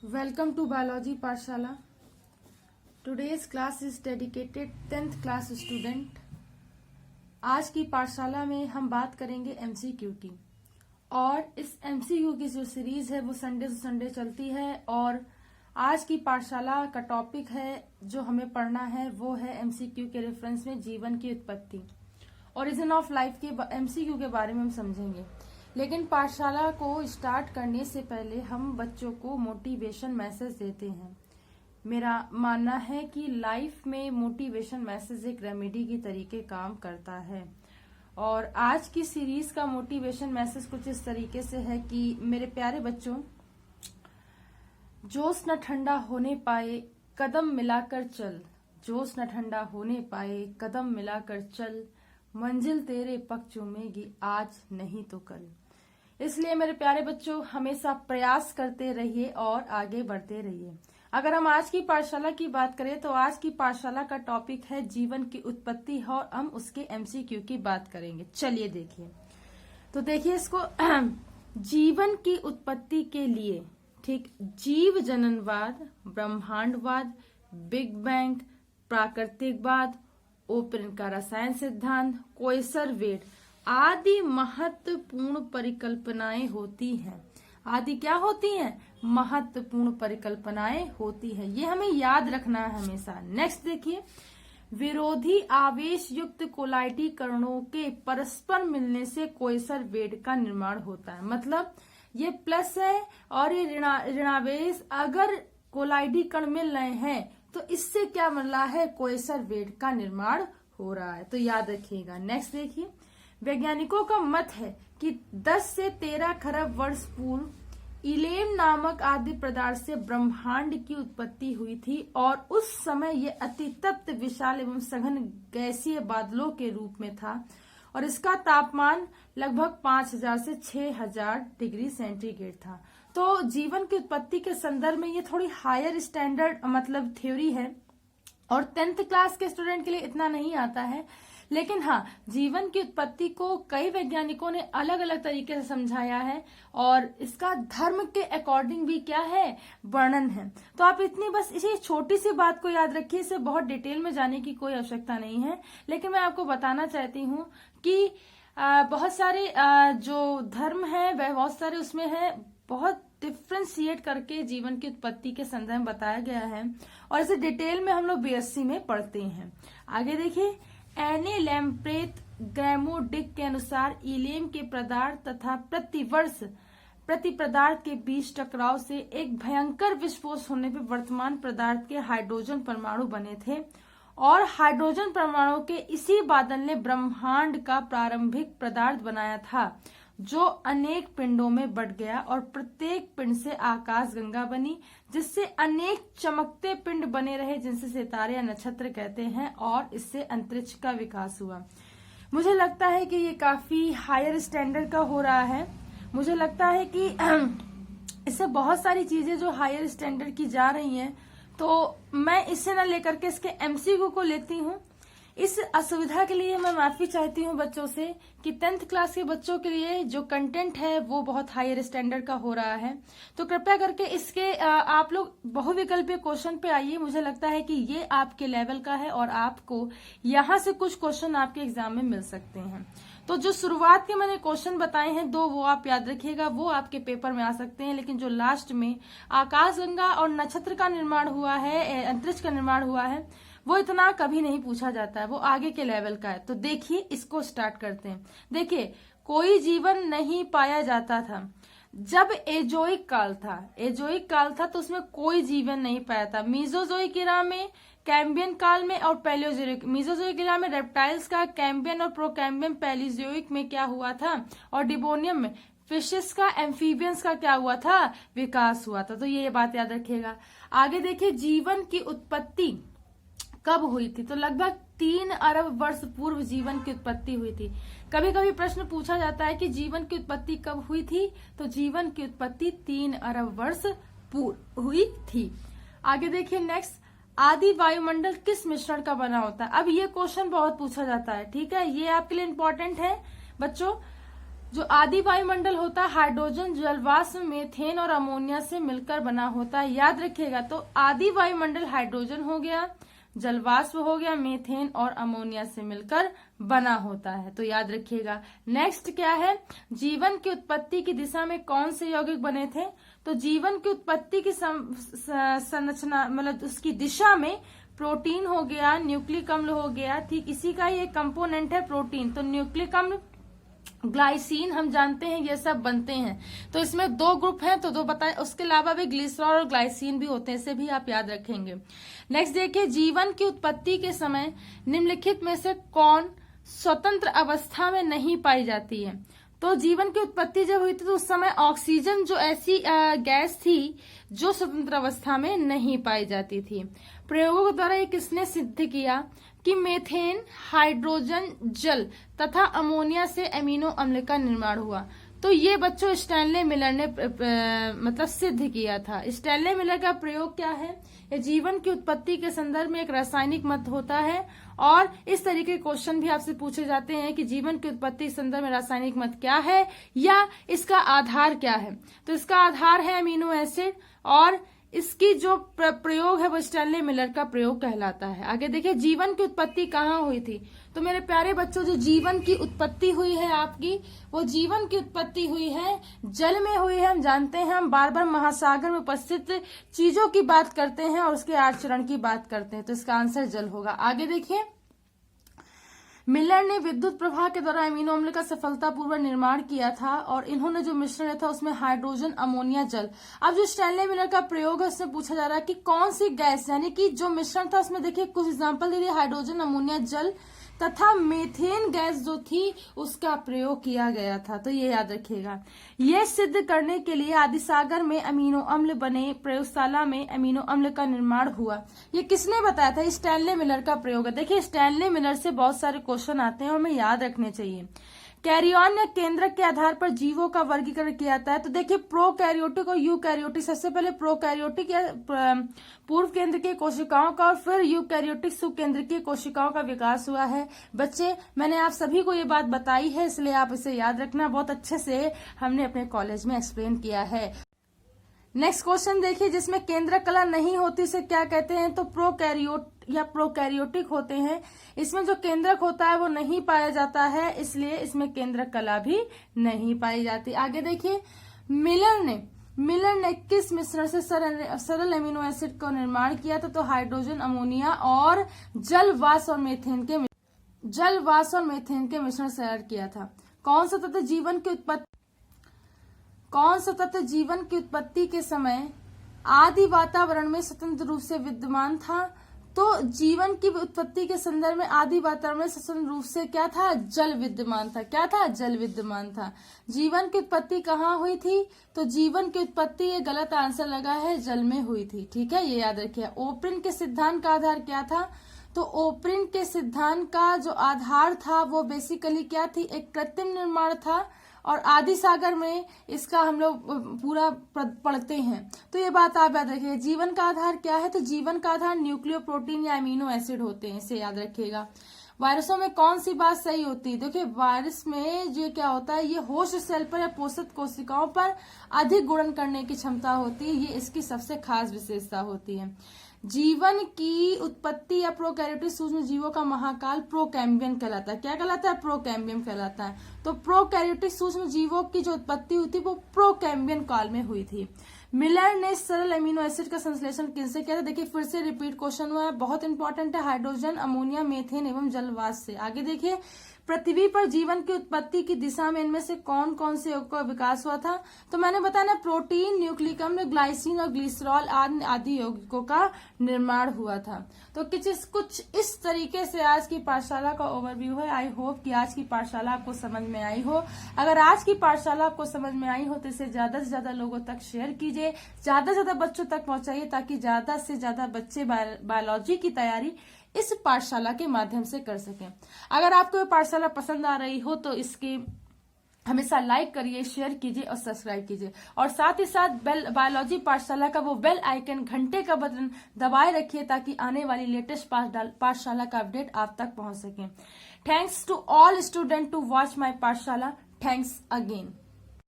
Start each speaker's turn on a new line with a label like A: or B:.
A: Welcome to Biology Pathshala. Today's class is dedicated 10th class student. आज की पाठशाला में हम बात करेंगे एमसीक्यू की, और इस एमसीक्यू की जो सीरीज है वो संडे से संडे चलती है। और आज की पाठशाला का टॉपिक है जो हमें पढ़ना है वो है एमसीक्यू के रेफरेंस में जीवन की उत्पत्ति, ओरिजिन ऑफ लाइफ के एमसीक्यू के बारे में हम समझेंगे। लेकिन पाठशाला को स्टार्ट करने से पहले हम बच्चों को मोटिवेशन मैसेज देते हैं। मेरा मानना है कि लाइफ में मोटिवेशन मैसेज एक रेमेडी की तरीके काम करता है। और आज की सीरीज का मोटिवेशन मैसेज कुछ इस तरीके से है कि मेरे प्यारे बच्चों, जोश न ठंडा होने पाए कदम मिलाकर चल, जोश न ठंडा होने पाए कदम मिलाकर चल, मंजिल तेरे पग चूमेगी आज नहीं तो कल। इसलिए मेरे प्यारे बच्चों, हमेशा प्रयास करते रहिए और आगे बढ़ते रहिए। अगर हम आज की पाठशाला की बात करें तो आज की पाठशाला का टॉपिक है जीवन की उत्पत्ति और हम उसके एमसीक्यू की बात करेंगे। चलिए देखिए, तो देखिए इसको जीवन की उत्पत्ति के लिए, ठीक, जीव जननवाद, ब्रह्मांडवाद, बिग बैंग, प्राकृतिकवाद, ओपन का रसायन सिद्धांत, कोएसर वेट आदि महत्वपूर्ण परिकल्पनाएं होती हैं। आदि क्या होती हैं? महत्वपूर्ण परिकल्पनाएं होती है। ये हमें याद रखना है हमेशा। नेक्स्ट देखिए, विरोधी आवेश युक्त कोलाइडीकरणों के परस्पर मिलने से कोएसर वेट का निर्माण होता है। मतलब ये प्लस है और ये ऋणावेश अगर कोलाइडीकरण मिल रहे हैं तो इससे क्या मिल रहा है? कोएसर वेट का निर्माण हो रहा है। तो याद रखिएगा। नेक्स्ट देखिए, वैज्ञानिकों का मत है कि 10 से 13 खरब वर्ष पूर्व इलेम नामक आदि पदार्थ से ब्रह्मांड की उत्पत्ति हुई थी और उस समय ये अति तप्त, विशाल एवं सघन गैसीय बादलों के रूप में था और इसका तापमान लगभग 5000 से 6000 डिग्री सेंटीग्रेड था। तो जीवन की उत्पत्ति के संदर्भ में ये थोड़ी हायर स्टैंडर्ड मतलब थ्योरी है और 10th क्लास के स्टूडेंट के लिए इतना नहीं आता है। लेकिन हाँ, जीवन की उत्पत्ति को कई वैज्ञानिकों ने अलग अलग तरीके से समझाया है और इसका धर्म के अकॉर्डिंग भी क्या है? वर्णन है। तो आप इतनी बस इसी छोटी सी बात को याद रखिए, इसे बहुत डिटेल में जाने की कोई आवश्यकता नहीं है। लेकिन मैं आपको बताना चाहती हूँ कि बहुत सारे जो धर्म है वह बहुत सारे उसमें है, बहुत डिफ्रेंशिएट करके जीवन की उत्पत्ति के संदर्भ में बताया गया है और इसे डिटेल में हम लोग बीएससी में पढ़ते हैं। आगे देखिए, एने लैम्प्रेट ग्रैमोडिक के अनुसार इलेम के पदार्थ तथा प्रति पदार्थ के बीच टकराव से एक भयंकर विस्फोट होने पर वर्तमान पदार्थ के हाइड्रोजन परमाणु बने थे और हाइड्रोजन परमाणु के इसी बादल ने ब्रह्मांड का प्रारंभिक पदार्थ बनाया था जो अनेक पिंडों में बट गया और प्रत्येक पिंड से आकाश गंगा बनी, जिससे अनेक चमकते पिंड बने रहे जिनसे सितारे या नक्षत्र कहते हैं और इससे अंतरिक्ष का विकास हुआ। मुझे लगता है कि ये काफी हायर स्टैंडर्ड का हो रहा है। मुझे लगता है कि इससे बहुत सारी चीजें जो हायर स्टैंडर्ड की जा रही हैं, तो मैं इससे न लेकर के इसके एमसीक्यू को लेती हूँ। इस असुविधा के लिए मैं माफी चाहती हूँ बच्चों से कि 10th क्लास के बच्चों के लिए जो कंटेंट है वो बहुत हायर स्टैंडर्ड का हो रहा है। तो कृपया करके इसके आप लोग बहुविकल्पीय क्वेश्चन पे आइए। मुझे लगता है कि ये आपके लेवल का है और आपको यहाँ से कुछ क्वेश्चन आपके एग्जाम में मिल सकते हैं। तो जो शुरुआत के मैंने क्वेश्चन बताए हैं 2, वो आप याद रखिएगा, वो आपके पेपर में आ सकते हैं। लेकिन जो लास्ट में आकाशगंगा और नक्षत्र का निर्माण हुआ है, अंतरिक्ष का निर्माण हुआ है, वो इतना कभी नहीं पूछा जाता है, वो आगे के लेवल का है। तो देखिए, इसको स्टार्ट करते हैं। देखिए, कोई जीवन नहीं पाया जाता था जब एजोइक काल था। एजोइक काल था तो उसमें कोई जीवन नहीं पाया था। मीजोजोइक इरा में, कैम्बियन काल में और पैलियोजोइक। मीजोजोइक इरा में रेप्टाइल्स का, कैम्बियन और प्रोकैम्बियन पैलियोजोइक में क्या हुआ था, और डिबोनियम में फिशेस का, एम्फीबियंस का क्या हुआ था? विकास हुआ था। तो ये बात याद रखिएगा। आगे देखिए, जीवन की उत्पत्ति कब हुई थी? तो लगभग 3 अरब वर्ष पूर्व जीवन की उत्पत्ति हुई थी। कभी कभी प्रश्न पूछा जाता है कि जीवन की उत्पत्ति कब हुई थी? तो जीवन की उत्पत्ति 3 अरब वर्ष पूर्व हुई थी। आगे देखिए, नेक्स्ट, आदि वायुमंडल किस मिश्रण का बना होता है? अब ये क्वेश्चन बहुत पूछा जाता है, ठीक है, ये आपके लिए इम्पोर्टेंट है बच्चों। जो आदि वायुमंडल होता है हाइड्रोजन, जलवाष्प, मीथेन और अमोनिया से मिलकर बना होता है, याद रखिएगा। तो आदि वायुमंडल हाइड्रोजन हो गया, जलवाष्प हो गया, मीथेन और अमोनिया से मिलकर बना होता है, तो याद रखिएगा। नेक्स्ट क्या है, जीवन की उत्पत्ति की दिशा में कौन से यौगिक बने थे? तो जीवन की उत्पत्ति की संरचना मतलब उसकी दिशा में प्रोटीन हो गया, न्यूक्लिक अम्ल हो गया, ठीक इसी का ही एक कंपोनेंट है प्रोटीन। तो न्यूक्लिक अम्ल, ग्लाइसिन हम जानते हैं ये सब बनते हैं। तो इसमें दो ग्रुप हैं, तो दो बताए, उसके अलावा भी ग्लिसरॉल और ग्लाइसिन भी होते हैं, इसे भी आप याद रखेंगे। नेक्स्ट देखिए, जीवन की उत्पत्ति के समय निम्नलिखित में से कौन स्वतंत्र अवस्था में नहीं पाई जाती है? तो जीवन की उत्पत्ति जब हुई थी तो उस समय ऑक्सीजन जो ऐसी गैस थी जो स्वतंत्र अवस्था में नहीं पाई जाती थी। प्रयोगों के द्वारा ये किसने सिद्ध किया कि मीथेन, हाइड्रोजन, जल तथा अमोनिया से एमिनो अम्ल का निर्माण हुआ? तो ये बच्चों स्टैनले मिलर ने मतलब सिद्ध किया था। स्टैनले मिलर का प्रयोग क्या है? ये जीवन की उत्पत्ति के संदर्भ में एक रासायनिक मत होता है, और इस तरीके के क्वेश्चन भी आपसे पूछे जाते हैं कि जीवन की उत्पत्ति के संदर्भ में रासायनिक मत क्या है या इसका आधार क्या है? तो इसका आधार है अमीनो एसिड, और इसकी जो प्रयोग है वो स्टैनले मिलर का प्रयोग कहलाता है। आगे देखिए, जीवन की उत्पत्ति कहाँ हुई थी? तो मेरे प्यारे बच्चों, जो जीवन की उत्पत्ति हुई है आपकी, वो जीवन की उत्पत्ति हुई है जल में हुई है। हम जानते हैं, हम बार बार महासागर में उपस्थित चीजों की बात करते हैं और उसके आचरण की बात करते हैं, तो इसका आंसर जल होगा। आगे देखिए, मिलर ने विद्युत प्रवाह के द्वारा अमीनो अम्ल का सफलतापूर्वक निर्माण किया था, और इन्होंने जो मिश्रण था उसमें हाइड्रोजन, अमोनिया, जल। अब जो स्टैनले मिलर का प्रयोग है उसमें पूछा जा रहा है कि कौन सी गैस, यानी कि जो मिश्रण था उसमें देखिए कुछ एग्जांपल दे दिए, हाइड्रोजन, अमोनिया, जल तथा मीथेन गैस जो थी उसका प्रयोग किया गया था। तो ये याद रखिएगा। ये सिद्ध करने के लिए आदिसागर में अमीनो अम्ल बने, प्रयोगशाला में अमीनो अम्ल का निर्माण हुआ। ये किसने बताया था? स्टैनले मिलर का प्रयोग है। देखिए, स्टैनले मिलर से बहुत सारे क्वेश्चन आते हैं और हमें याद रखने चाहिए। कैरियन या केंद्रक के आधार पर जीवों का वर्गीकरण किया जाता है। तो देखिए, प्रोकैरियोटिक और यूकैरियोटिक, सबसे पहले प्रोकैरियोटिक या पूर्व केंद्र की कोशिकाओं का, और फिर यूकैरियोटिक सुकेंद्र की कोशिकाओं का विकास हुआ है। बच्चे, मैंने आप सभी को ये बात बताई है, इसलिए आप इसे याद रखना। बहुत अच्छे से हमने अपने कॉलेज में एक्सप्लेन किया है। नेक्स्ट क्वेश्चन देखिए, जिसमें केंद्रक कला नहीं होती इसे क्या कहते हैं? तो प्रोकैरियोट या प्रोकैरियोटिक होते हैं। इसमें जो केंद्रक होता है वो नहीं पाया जाता है, इसलिए इसमें केंद्रक कला भी नहीं पाई जाती। आगे देखिए, मिलर ने किस मिश्रण से सरल एमिनो एसिड का निर्माण किया था? तो हाइड्रोजन, अमोनिया और जलवाष्प और मीथेन के मिश्रण से तैयार किया था। कौन सा तत्व जीवन की उत्पत्ति के समय आदि वातावरण में स्वतंत्र रूप से विद्यमान था? तो जीवन की उत्पत्ति के संदर्भ में आदि वातावरण में स्वतंत्र रूप से क्या था? जल विद्यमान था। क्या था? जल विद्यमान था। जीवन की उत्पत्ति कहाँ हुई थी? तो जीवन की उत्पत्ति, ये गलत आंसर लगा है, जल में हुई थी। ठीक है, ये याद रखिए। ओप्रिन के सिद्धांत का आधार क्या था? तो ओप्रिन के सिद्धांत का जो आधार था वो बेसिकली क्या थी? एक कृत्रिम निर्माण था, और आदि सागर में इसका हम लोग पूरा पढ़ते हैं। तो ये बात आप याद रखिए। जीवन का आधार क्या है? तो जीवन का आधार न्यूक्लियोप्रोटीन या अमीनो एसिड होते हैं, इसे याद रखिएगा। वायरसों में कौन सी बात सही होती है? देखिए, वायरस में ये क्या होता है, ये होस्ट सेल पर या पोषक कोशिकाओं पर अधिक गुणन करने की क्षमता होती है, ये इसकी सबसे खास विशेषता होती है। जीवन की उत्पत्ति या प्रोकैरियोटिक सूक्ष्म जीवों का महाकाल प्रोकैम्बियम कहलाता है। क्या कहलाता है? प्रोकैम्बियम कहलाता है। तो प्रोकैरियोटिक सूक्ष्म जीवों की जो उत्पत्ति हुई थी वो प्रोकैम्बियम काल में हुई थी। मिलर ने सरल एमिनो एसिड का संश्लेषण किनसे किया था? देखिए, फिर से रिपीट क्वेश्चन हुआ है, बहुत इंपॉर्टेंट है। हाइड्रोजन, अमोनिया, मीथेन एवं जलवाष्प से। आगे देखिए, पृथ्वी पर जीवन की उत्पत्ति की दिशा में इनमें से कौन कौन से यौगिकों का विकास हुआ था? तो मैंने बताया ना, प्रोटीन, न्यूक्लिक अम्ल, ग्लाइसिन और ग्लिसरॉल आदि यौगिकों का निर्माण हुआ था। तो कुछ इस तरीके से आज की पाठशाला का ओवरव्यू है। आई होप कि आज की पाठशाला आपको समझ में आई हो। अगर आज की पाठशाला आपको समझ में आई हो तो इसे ज्यादा से ज्यादा लोगों तक शेयर कीजिए, ज्यादा से ज्यादा बच्चों तक पहुंचाइए, ताकि ज्यादा से ज्यादा बच्चे बायोलॉजी की तैयारी इस पाठशाला के माध्यम से कर सकें। अगर आपको ये पाठशाला पसंद आ रही हो तो इसकी हमेशा लाइक करिए, शेयर कीजिए और सब्सक्राइब कीजिए, और साथ ही साथ बायोलॉजी पाठशाला का वो बेल आइकन, घंटे का बटन दबाए रखिए, ताकि आने वाली लेटेस्ट पाठशाला का अपडेट आप तक पहुंच सके। Thanks to all student to watch my Pathshala. Thanks again.